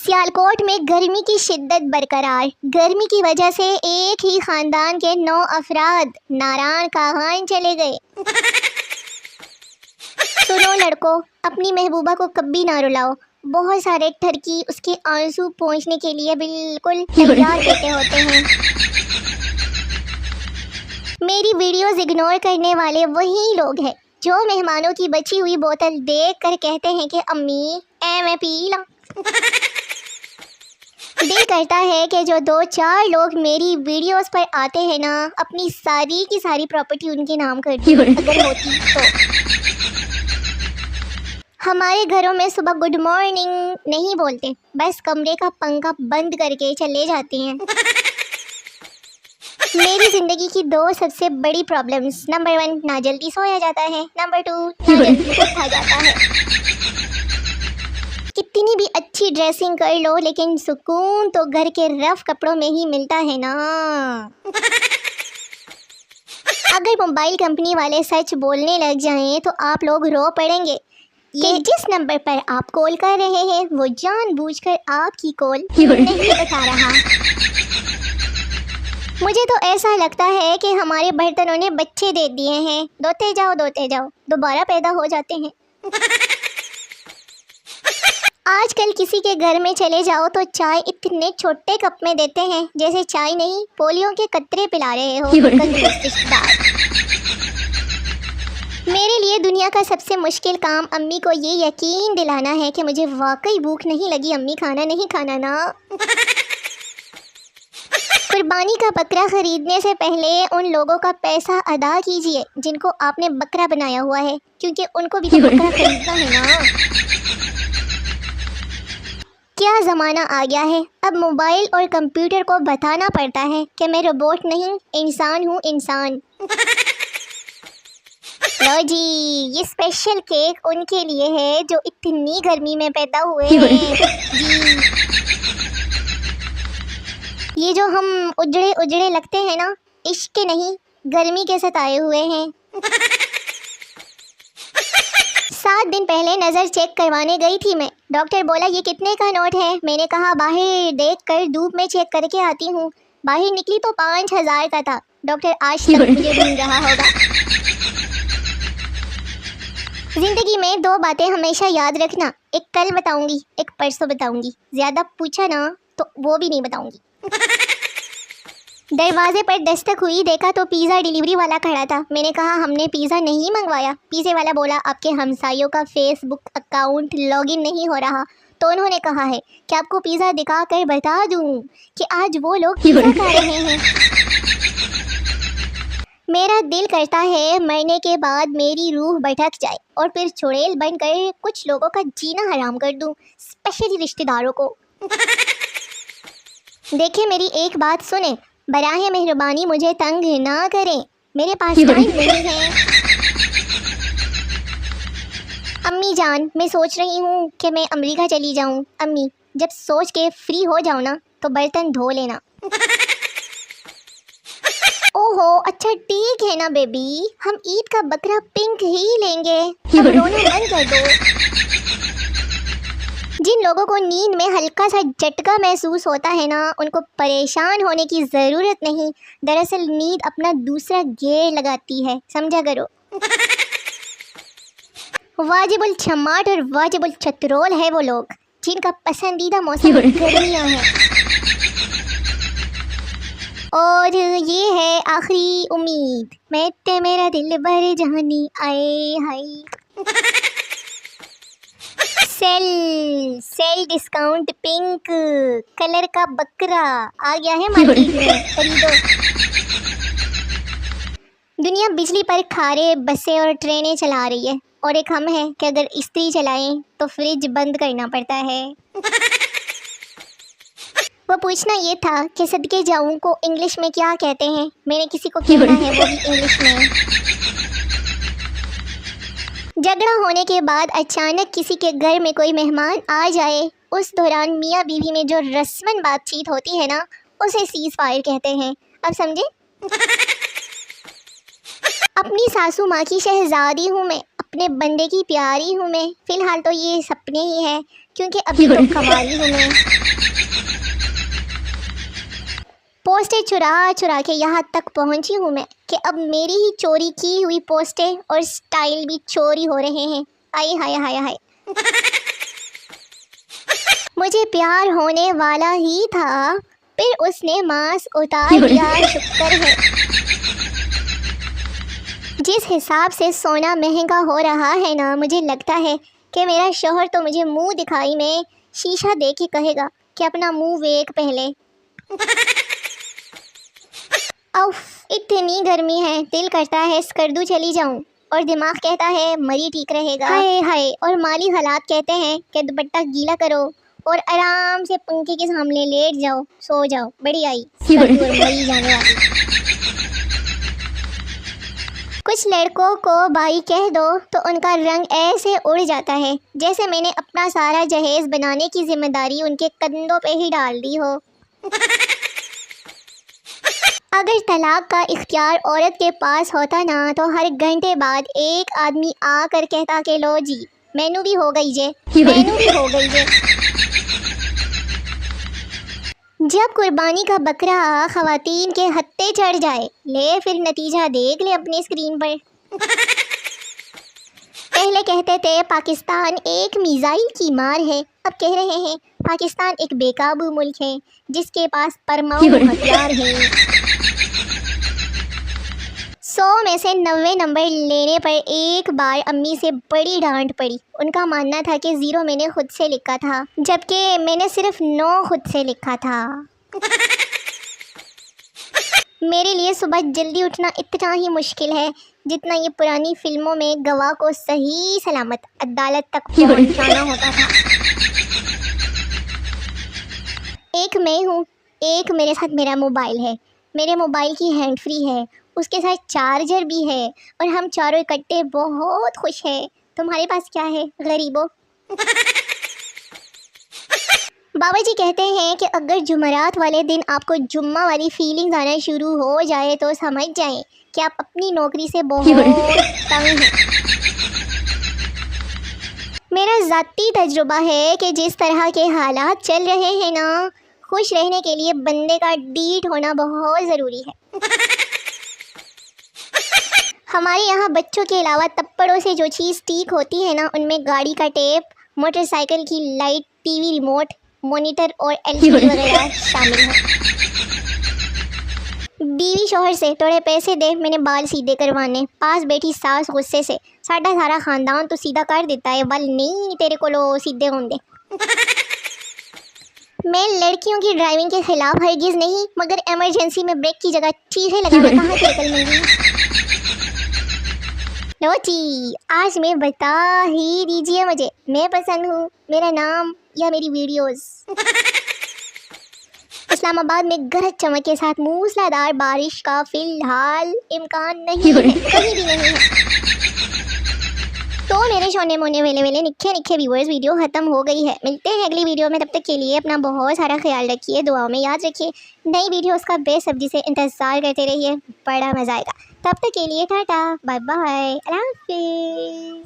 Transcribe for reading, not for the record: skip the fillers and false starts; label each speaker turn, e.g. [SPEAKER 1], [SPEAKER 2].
[SPEAKER 1] सियालकोट में गर्मी की शिद्दत बरकरार। गर्मी की वजह से एक ही खानदान के 9 अफराद नारायण कागान चले गए। सुनो लड़कों, अपनी महबूबा को कभी ना रुलाओ। बहुत सारे ठरकी उसके आंसू पोंछने के लिए बिल्कुल तैयार बैठे होते हैं। मेरी वीडियोस इग्नोर करने वाले वही लोग हैं जो मेहमानों की बची हुई बोतल देख कर कहते हैं कि अम्मी मैं पी ला। दिल करता है कि जो 2-4 लोग मेरी वीडियोस पर आते हैं ना, अपनी सारी की सारी प्रॉपर्टी उनके नाम कर दूं अगर होती तो। हमारे घरों में सुबह गुड मॉर्निंग नहीं बोलते, बस कमरे का पंखा बंद करके चले जाते हैं। मेरी जिंदगी की 2 सबसे बड़ी प्रॉब्लम्स, नंबर 1 ना जल्दी सोया जाता है, नंबर 2 ना जल्दी उठा जाता है। कितनी भी अच्छी ड्रेसिंग कर लो लेकिन सुकून तो घर के रफ कपड़ों में ही मिलता है ना। अगर मोबाइल कंपनी वाले सच बोलने लग जाएं तो आप लोग रो पड़ेंगे कि जिस नंबर पर आप कॉल कर रहे हैं वो जानबूझकर आपकी कॉल नहीं उठा रहा। मुझे तो ऐसा लगता है कि हमारे बर्तनों ने बच्चे दे दिए हैं, धोते जाओ दोबारा पैदा हो जाते हैं। आजकल किसी के घर में चले जाओ तो चाय इतने छोटे कप में देते हैं जैसे चाय नहीं पोलियो के कतरे पिला रहे हो। मेरे लिए दुनिया का सबसे मुश्किल काम अम्मी को ये यकीन दिलाना है कि मुझे वाकई भूख नहीं लगी, अम्मी खाना नहीं खाना ना। कुर्बानी का बकरा खरीदने से पहले उन लोगों का पैसा अदा कीजिए जिनको आपने बकरा बनाया हुआ है, क्योंकि उनको भी तो बकरा खरीदना है ना। क्या ज़माना आ गया है, अब मोबाइल और कंप्यूटर को बताना पड़ता है कि मैं रोबोट नहीं इंसान हूँ, इंसान। लो जी, ये स्पेशल केक उनके लिए है जो इतनी गर्मी में पैदा हुए हैं जी। ये जो हम उजड़े उजड़े लगते हैं ना, इश्क नहीं गर्मी के सताए हुए हैं। 7 दिन पहले नज़र चेक करवाने गई थी मैं। डॉक्टर बोला ये कितने का नोट है। मैंने कहा बाहर देख कर धूप में चेक करके आती हूँ। बाहर निकली तो 5000 का था। डॉक्टर आज तक मुझे ढूंढ रहा होगा। जिंदगी में 2 बातें हमेशा याद रखना, एक कल बताऊंगी, एक परसों बताऊंगी। ज़्यादा पूछा ना तो वो भी नहीं बताऊंगी। दरवाजे पर दस्तक हुई, देखा तो पिज़्ज़ा डिलीवरी वाला खड़ा था। मैंने कहा हमने पिज़्ज़ा नहीं मंगवाया। पिज़्ज़े वाला बोला आपके हमसायों का फेसबुक अकाउंट लॉगिन नहीं हो रहा। तो उन्होंने कहा है कि आपको पिज़्ज़ा दिखा कर बता दूं कि आज वो लोग पिज़्ज़ा खा रहे हैं। मेरा दिल करता है मरने के बाद मेरी रूह भटक जाए और फिर चुड़ैल बनकर कुछ लोगों का जीना हराम कर दूं, स्पेशली रिश्तेदारों को। देखे मेरी एक बात सुने, बराहे मेहरबानी मुझे तंग ना करें, मेरे पास टाइम नहीं है। अम्मी जान, मैं सोच रही हूँ कि मैं अमेरिका चली जाऊँ। अम्मी, जब सोच के फ्री हो जाओ ना तो बर्तन धो लेना। ओहो अच्छा ठीक है ना बेबी, हम ईद का बकरा पिंक ही लेंगे। अब रोना बंद कर दो। जिन लोगों को नींद में हल्का सा झटका महसूस होता है ना, उनको परेशान होने की ज़रूरत नहीं। दरअसल नींद अपना दूसरा गेयर लगाती है, समझा करो। वाजिबुल छमाट और वाजिबुल चतरोल है वो लोग जिनका पसंदीदा मौसम गर्मियाँ हैं। और ये है आखिरी उम्मीद, मैं ते मेरा दिल भर जानी आए हाय। सेल डिस्काउंट पिंक कलर का बकरा आ गया है मार्केट में, खरीदो। दुनिया बिजली पर खारे बसें और ट्रेनें चला रही है और एक हम है कि अगर इस्त्री चलाएं तो फ्रिज बंद करना पड़ता है। वो पूछना ये था कि सदके जाऊं को इंग्लिश में क्या कहते हैं। मैंने किसी को कहना है वो भी इंग्लिश में। झगड़ा होने के बाद अचानक किसी के घर में कोई मेहमान आ जाए, उस दौरान मियाँ बीवी में जो रस्मन बातचीत होती है ना, उसे सीज़ फायर कहते हैं। अब समझे? अपनी सासू माँ की शहजादी हूँ मैं, अपने बंदे की प्यारी हूँ मैं। फ़िलहाल तो ये सपने ही हैं, क्योंकि अभी तो कवारी हूँ मैं। पोस्टें चुरा चुरा के यहाँ तक पहुँची हूँ मैं कि अब मेरी ही चोरी की हुई पोस्टें और स्टाइल भी चोरी हो रहे हैं। आए हाय हाय हाय। मुझे प्यार होने वाला ही था, फिर उसने मास्क उतार दिया, शुक्र है। जिस हिसाब से सोना महंगा हो रहा है ना, मुझे लगता है कि मेरा शौहर तो मुझे मुंह दिखाई में शीशा देख के कहेगा कि अपना मुंह वेख पहले। उफ, इतनी गर्मी है, दिल करता है स्कर्दू चली जाऊं, और दिमाग कहता है मरी ठीक रहेगा। हाय हाय। और माली हालात कहते हैं कि दुपट्टा गीला करो और आराम से पंखे के सामने लेट जाओ, सो जाओ, बड़ी आई स्कर्दू और मरी जाने वाली। कुछ लड़कों को भाई कह दो तो उनका रंग ऐसे उड़ जाता है जैसे मैंने अपना सारा जहेज बनाने की जिम्मेदारी उनके कंधों पे ही डाल दी हो। अगर तलाक का इख्तियार औरत के पास होता ना, तो हर घंटे बाद एक आदमी आकर कहता कि लो जी मैनू भी हो गई जे, मैनू भी हो गई जे। जब कुर्बानी का बकरा खवातीन के हत्थे चढ़ जाए, ले फिर नतीजा देख ले अपनी स्क्रीन पर। पहले कहते थे पाकिस्तान एक मिसाइल की मार है, अब कह रहे हैं पाकिस्तान एक बेकाबू मुल्क है जिसके पास परमाणु हथियार है। 100 में से 90 नंबर लेने पर एक बार अम्मी से बड़ी डांट पड़ी। उनका मानना था कि 0 मैंने खुद से लिखा था, जबकि मैंने सिर्फ 9 खुद से लिखा था। मेरे लिए सुबह जल्दी उठना इतना ही मुश्किल है जितना ये पुरानी फिल्मों में गवाह को सही सलामत अदालत तक पहुंचाना होता था। एक मैं हूँ, एक मेरे साथ मेरा मोबाइल है, मेरे मोबाइल की हैंड फ्री है, उसके साथ चार्जर भी है, और हम चारों इकट्ठे बहुत खुश हैं। तुम्हारे पास क्या है गरीबों? बाबा जी कहते हैं कि अगर जुमेरात वाले दिन आपको जुम्मा वाली फीलिंग्स आना शुरू हो जाए तो समझ जाएं कि आप अपनी नौकरी से बहुत तंग हैं। मेरा ज़ाती तजुर्बा है कि जिस तरह के हालात चल रहे हैं ना, खुश रहने के लिए बंदे का डीट होना बहुत ज़रूरी है। हमारे यहाँ बच्चों के अलावा तप्पड़ों से जो चीज़ ठीक होती है ना, उनमें गाड़ी का टेप, मोटरसाइकिल की लाइट, टीवी रिमोट, मॉनिटर और एलसीडी वगैरह शामिल है। बीवी शौहर से थोड़े पैसे दे, मैंने बाल सीधे करवाने। पास बैठी सास गुस्से से, साडा सारा खानदान तो सीधा कर देता है, बाल नहीं तेरे को लो सीधे होंगे। मैं लड़कियों की ड्राइविंग के खिलाफ हरगिज़ नहीं, मगर इमरजेंसी में ब्रेक की जगह चीज़ें लगाना कहाँ की अकल मंगी। लो जी, आज मैं बता ही दीजिए मुझे मैं पसंद हूँ, मेरा नाम या मेरी वीडियोस। इस्लामाबाद में गरज चमक के साथ मूसलाधार बारिश का फिलहाल इम्कान नहीं है, कहीं भी नहीं है। तो मेरे सोने मोने वेले वेले निखे निखे व्यूअर्स, वीडियो ख़त्म हो गई है। मिलते हैं अगली वीडियो में, तब तक के लिए अपना बहुत सारा ख्याल रखिए, दुआओं में याद रखिए। नई वीडियोस का बेसब्री से इंतज़ार करते रहिए, बड़ा मज़ा आएगा। तब तक के लिए टाटा बाय बाय, अल्लाह हाफ़िज़।